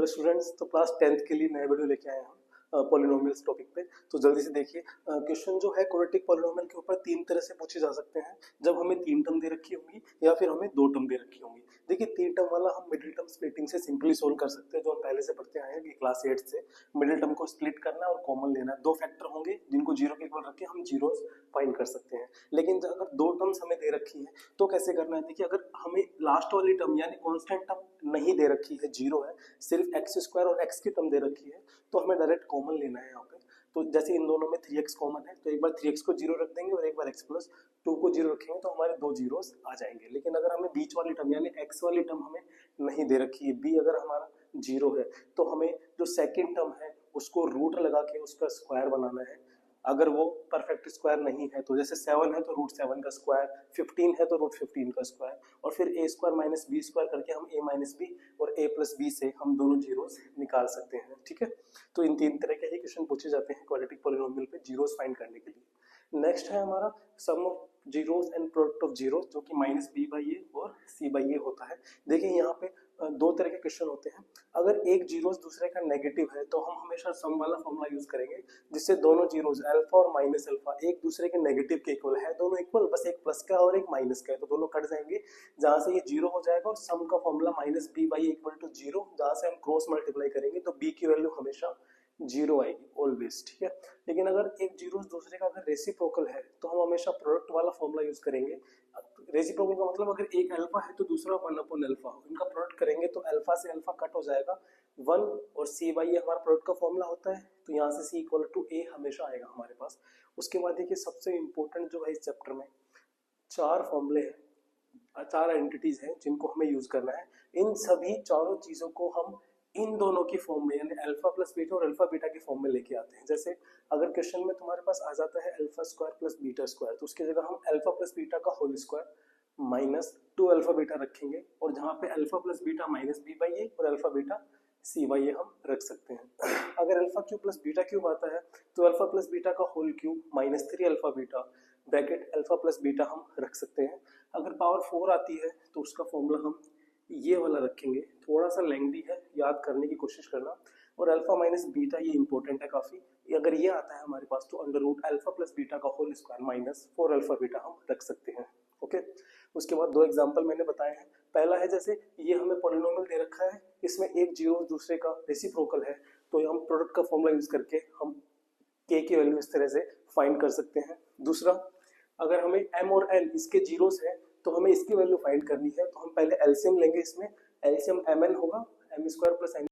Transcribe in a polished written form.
Hello students, तो class 10th के लिए नया वीडियो लेके आए हैं पॉलिनोमियल्स टॉपिक पे। तो जल्दी से देखिए, क्वेश्चन जो है क्वाड्रेटिक पॉलिनोमियल के ऊपर तीन तरह से पूछे जा सकते हैं। जब हमें तीन टर्म दे रखी होंगी या फिर हमें दो टर्म दे रखी होंगी। देखिए, तीन टर्म वाला हम मिडिल टर्म स्प्लिटिंग से सिंपली सोल्व कर सकते हैं, जो हम पहले से पढ़ते आए हैं कि क्लास 8 से। मिडिल टर्म को स्प्लिट करना और कॉमन लेना, दो फैक्टर होंगे जिनको जीरो के इक्वल रख के हम जीरोस फाइंड कर सकते हैं। लेकिन अगर दो टर्म्स हमें दे रखी है तो कैसे करना है? देखिए, अगर हमें लास्ट वाली टर्म यानी कांस्टेंट टर्म नहीं दे रखी है, जीरो है, सिर्फ एक्स स्क्वायर और एक्स की टर्म दे रखी है, तो हमें डायरेक्ट कॉमन लेना है यहाँ पे। तो जैसे इन दोनों में 3x कॉमन है, तो एक बार 3x को जीरो रख देंगे और एक बार x प्लस 2 को जीरो रखेंगे, तो हमारे दो जीरोस आ जाएंगे। लेकिन अगर हमें बीच वाली टर्म यानी x वाली टर्म हमें नहीं दे रखी है, b अगर हमारा जीरो है, तो हमें जो सेकेंड टर्म है उसको रूट लगा के उसका स्क्वायर बनाना है। अगर वो परफेक्ट स्क्वायर नहीं है, तो जैसे 7 है तो रूट 7 का स्क्वायर, 15 है तो रूट 15 का स्क्वायर, और फिर a square minus B square करके हम a माइनस बी और a प्लस बी से हम दोनों जीरोस निकाल सकते हैं। ठीक है, तो इन तीन तरह के ही क्वेश्चन पूछे जाते हैं क्वाड्रेटिक पॉलिनोमियल पे जीरोस फाइंड करने के लिए। नेक्स्ट है हमारा sum of zeros and product of zeros, जो कि माइनस बी बाई ए और सी बाई ए होता है। देखिए, यहाँ पे दो तरह के क्वेश्चन होते हैं। अगर एक जीरोस दूसरे का नेगेटिव है तो हम हमेशा सम वाला फॉर्मूला यूज करेंगे, जिससे दोनों जीरोस अल्फा और माइनस अल्फा एक दूसरे के नेगेटिव के इक्वल है, दोनों इक्वल, बस एक प्लस का और एक माइनस का है, तो दोनों कट जाएंगे, जहां से ये जीरो हो जाएगा। और सम का formula minus B by equal to zero, जहां से हम क्रॉस मल्टीप्लाई करेंगे तो बी की वैल्यू हमेशा जीरो आएगी ऑलवेज। ठीक है, लेकिन अगर एक जीरोस दूसरे का अगर रेसिप्रोकल है तो हम हमेशा प्रोडक्ट वाला फॉर्मूला यूज करेंगे। रेसिप्रोकल का मतलब अगर एक अल्फा है तो दूसरा 1 अपॉन अल्फा, इनका प्रोडक्ट करेंगे तो अल्फा से अल्फा कट हो जाएगा 1, और सी बाई ए हमारा प्रोडक्ट का फॉर्मूला होता है, तो यहाँ से सी इक्वल टू ए हमेशा आएगा हमारे पास। उसके बाद देखिए, सबसे इंपॉर्टेंट जो है इस चैप्टर में चार फॉर्मूले हैं, चार आइडेंटिटीज हैं जिनको हमें यूज करना है। इन सभी चारों चीजों को हम इन दोनों की फॉर्म में यानी अल्फा प्लस बीटा और अल्फा बीटा की फॉर्म में लेके आते हैं। जैसे अगर क्वेश्चन में तुम्हारे पास आ जाता है alpha square plus beta square, तो उसकी जगह हम अल्फा प्लस बीटा का whole square minus 2 alpha beta रखेंगे, और जहाँ पे alpha plus beta minus B by A और alpha beta C by A हम रख सकते हैं। अगर alpha cube plus beta cube आता है तो अल्फा प्लस बीटा का whole cube minus 3 alpha beta bracket alpha plus beta हम रख सकते हैं। अगर पावर 4 आती है तो उसका फॉर्मूला हम ये वाला रखेंगे, थोड़ा सा लेंथी है, याद करने की कोशिश करना। और अल्फा माइनस बीटा ये इंपॉर्टेंट है काफी, अगर ये आता है हमारे पास तो under root alpha plus beta का whole square minus 4 alpha beta हम रख सकते हैं। ओके, उसके बाद दो एग्जांपल मैंने बताए हैं। पहला है, जैसे ये हमें पॉलिनोमियल दे रखा है, इसमें एक जीरो दूसरे का रेसिप्रोकल है, तो हम प्रोडक्ट का फॉर्मूला यूज करके हम के की वैल्यू इस तरह से फाइंड कर सकते हैं। दूसरा, अगर हमें m और n इसके जीरोस है तो हमें इसकी वैल्यू फाइंड करनी है, तो हम पहले एलसीएम लेंगे। इसमें एलसीएम mn होगा, m स्क्वायर प्लस n